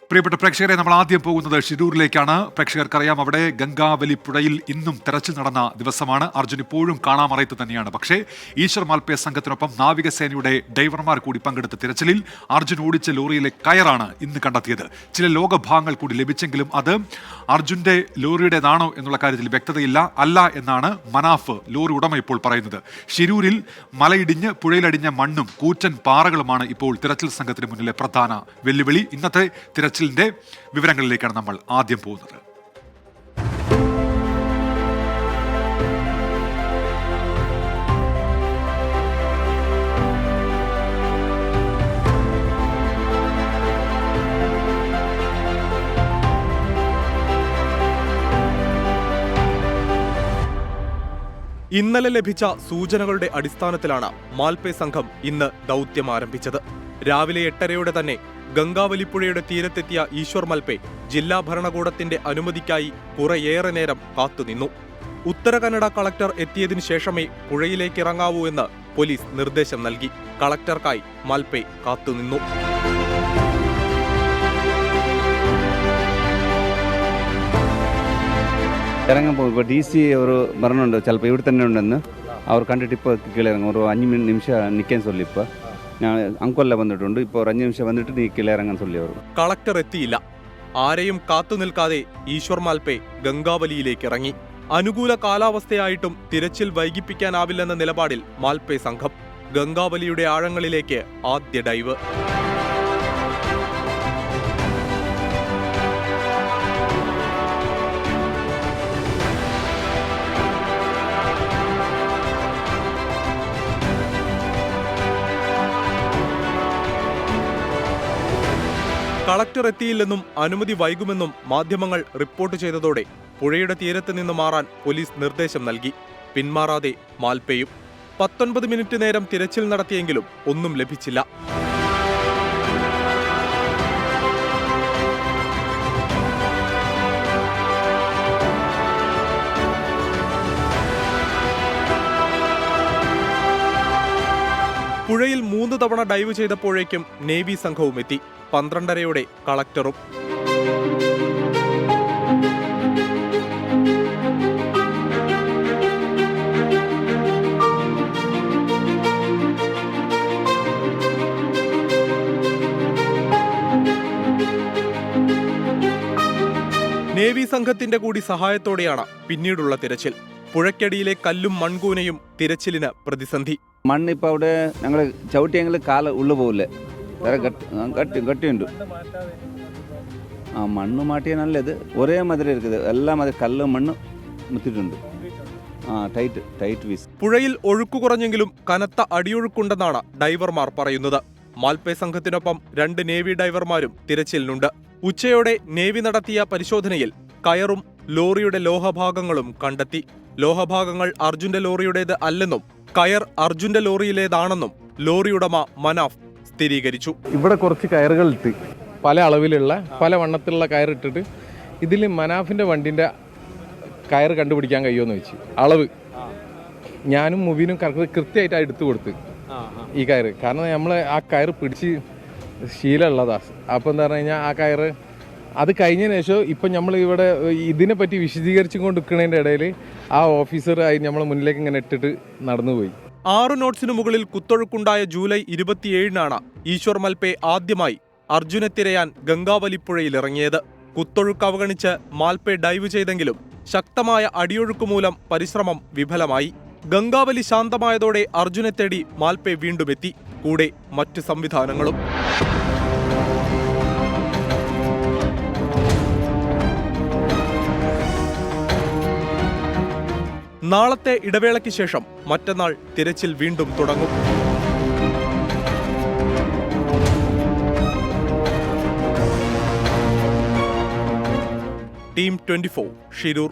പ്രിയപ്പെട്ട പ്രേക്ഷകരെ, നമ്മൾ ആദ്യം പോകുന്നത് ഷിരൂരിലേക്കാണ്. പ്രേക്ഷകർക്കറിയാം, അവിടെ ഗംഗാവലിപ്പുഴയിൽ ഇന്നും തെരച്ചിൽ നടന്ന ദിവസമാണ്. അർജുൻ ഇപ്പോഴും കാണാമറയത്ത് തന്നെയാണ്. പക്ഷേ ഈശ്വർ മാൽപേ സംഘത്തിനൊപ്പം നാവികസേനയുടെ ഡൈവർമാർ കൂടി പങ്കെടുത്ത തിരച്ചിലിൽ അർജുൻ ഓടിച്ച ലോറിയിലെ കയറാണ് ഇന്ന് കണ്ടെത്തിയത്. ചില ലോകഭാഗങ്ങൾ കൂടി ലഭിച്ചെങ്കിലും അത് അർജുന്റെ ലോറിയുടേതാണോ എന്നുള്ള കാര്യത്തിൽ വ്യക്തതയില്ല. അല്ല എന്നാണ് മനാഫ് ലോറി ഉടമ ഇപ്പോൾ പറയുന്നത്. ഷിരൂരിൽ മലയിടിഞ്ഞ് പുഴയിലടിഞ്ഞ മണ്ണും കൂറ്റൻ പാറകളുമാണ് ഇപ്പോൾ തിരച്ചിൽ സംഘത്തിന് മുന്നിലെ പ്രധാന വെല്ലുവിളി. ഇന്നത്തെ തിരച്ചിലിന്റെ വിവരങ്ങളിലേക്കാണ് നമ്മൾ ആദ്യം പോകുന്നത്. ഇന്നലെ ലഭിച്ച സൂചനകളുടെ അടിസ്ഥാനത്തിലാണ് മാൽപേ സംഘം ഇന്ന് ദൗത്യം ആരംഭിച്ചത്. രാവിലെ 8:30 തന്നെ ഗംഗാവലിപ്പുഴയുടെ തീരത്തെത്തിയ ഈശ്വർ മാൽപേ ജില്ലാ ഭരണകൂടത്തിന്റെ അനുമതിക്കായി കുറേയേറെ നേരം കാത്തുനിന്നു. ഉത്തര കന്നഡ കളക്ടർ എത്തിയതിനു ശേഷമേ പുഴയിലേക്ക് ഇറങ്ങാവൂ എന്ന് പോലീസ് നിർദ്ദേശം നൽകി. കളക്ടർക്കായി മാൽപേ കാത്തുനിന്നു. ഇറങ്ങാൻ പോകും. ഇപ്പോൾ DC ഒരു പറഞ്ഞുണ്ട്, ചിലപ്പോൾ ഇവിടെ തന്നെ ഉണ്ടെന്ന്. അവർ കണ്ടിട്ട് ഇപ്പോൾ കീഴിറങ്ങും. ഒരു 5 നിമിഷം നിൽക്കാൻ ചൊല്ലി. ഇപ്പോൾ ഞാൻ അങ്കൊല്ല വന്നിട്ടുണ്ട്. ഇപ്പോൾ ഒരു 5 നിമിഷം വന്നിട്ട് നീ കീഴിറങ്ങാൻ ചൊല്ലി അവർ. കളക്ടർ എത്തിയില്ല. ആരെയും കാത്തു നിൽക്കാതെ ഈശ്വർ മാൽപേ ഗംഗാവലിയിലേക്ക് ഇറങ്ങി. അനുകൂല കാലാവസ്ഥയായിട്ടും തിരച്ചിൽ വൈകിപ്പിക്കാനാവില്ലെന്ന നിലപാടിൽ മാൽപേ സംഘം. ഗംഗാവലിയുടെ ആഴങ്ങളിലേക്ക് ആദ്യ ഡൈവ്. കളക്ടർ എത്തിയില്ലെന്നും അനുമതി വൈകുമെന്നും മാധ്യമങ്ങൾ റിപ്പോർട്ട് ചെയ്തതോടെ പുഴയുടെ തീരത്ത് നിന്ന് മാറാൻ പോലീസ് നിർദ്ദേശം നൽകി. പിന്മാറാതെ മാൽപേയും 19 മിനിറ്റ് നേരം തിരച്ചിൽ നടത്തിയെങ്കിലും ഒന്നും ലഭിച്ചില്ല. പുഴയിൽ 3 തവണ ഡൈവ് ചെയ്തപ്പോഴേക്കും നേവി സംഘവും എത്തി. 12:30 കളക്ടറും. നേവി സംഘത്തിന്റെ കൂടി സഹായത്തോടെയാണ് പിന്നീടുള്ള തിരച്ചിൽ. പുഴയ്ക്കടിയിലെ കല്ലും മൺകൂനയും തിരച്ചിലിന് പ്രതിസന്ധി. മണ്ണിപ്പോൾ അവിടെ ഞങ്ങൾ ചവിട്ടിയെങ്കിൽ കാല ഉള്ളു പോകില്ലേ, വേറെ ഗട്ടിയുണ്ട്. മണ്ണ് മാട്ടിയ നല്ലത്. ഒരേ മാതിരി இருக்குது. എല്ലാ മാതിരി കല്ല് മണ്ണ് മുത്തിട്ടുണ്ട്. Tight Weiss. പുഴയിൽ ഒഴുക്കു കുറഞ്ഞെങ്കിലും കനത്ത അടിയൊഴുക്കുണ്ടെന്നാണ് ഡൈവർമാർ പറയുന്നത്. മാൽപേ സംഘത്തിനൊപ്പം 2 നേവി ഡൈവർമാരും തിരച്ചിലിനുണ്ട്. ഉച്ചയോടെ നേവി നടത്തിയ പരിശോധനയിൽ കയറും ലോറിയുടെ ലോഹഭാഗങ്ങളും കണ്ടെത്തി. ലോഹഭാഗങ്ങൾ അർജുന്റെ ലോറിയുടേത് അല്ലെന്നും കയർ അർജുന്റെ ലോറിയിലേതാണെന്നും ലോറി ഉടമ മനാഫ് സ്ഥിരീകരിച്ചു. ഇവിടെ കുറച്ച് കയറുകൾ ഇട്ട് പല അളവിലുള്ള പല വണ്ണത്തിലുള്ള കയറിട്ടിട്ട് ഇതിൽ മനാഫിന്റെ വണ്ടിന്റെ കയർ കണ്ടുപിടിക്കാൻ കഴിയുമെന്ന് വെച്ച് അളവ് ഞാനും മുബീനും കൃത്യമായിട്ട് എടുത്തു കൊടുത്ത് ഈ കയറ്. കാരണം നമ്മൾ ആ കയറ് പിടിച്ച് ശീലമുള്ളതാ. അപ്പോൾ എന്താ പറഞ്ഞു കഴിഞ്ഞാൽ ആ കയറ് അത് കഴിഞ്ഞതിന് ശേഷം ഇപ്പം നമ്മൾ ഇവിടെ ഇതിനെപ്പറ്റി വിശദീകരിച്ചു കൊണ്ട് നിൽക്കുന്നതിൻ്റെ ഇടയിൽ ആ ഓഫീസർ നമ്മൾ മുന്നിലേക്ക് ഇങ്ങനെ ഇട്ടിട്ട് നടന്നുപോയി. 6 നോട്ട്സിനു മുകളിൽ കുത്തൊഴുക്കുണ്ടായ ജൂലൈ 27-നാണ് ഈശ്വർ മാൽപേ ആദ്യമായി അർജുനെ തിരയാൻ ഗംഗാവലിപ്പുഴയിൽ ഇറങ്ങിയത്. കുത്തൊഴുക്ക് അവഗണിച്ച് മാൽപേ ഡൈവ് ചെയ്തെങ്കിലും ശക്തമായ അടിയൊഴുക്ക് മൂലം പരിശ്രമം വിഫലമായി. ഗംഗാവലി ശാന്തമായതോടെ അർജുനെ തേടി മാൽപേ വീണ്ടും എത്തി. കൂടെ മറ്റു സംവിധാനങ്ങളും. നാളത്തെ ഇടവേളയ്ക്ക് ശേഷം മറ്റന്നാൾ തിരച്ചിൽ വീണ്ടും തുടങ്ങും. ടീം 24 ഷിരൂർ.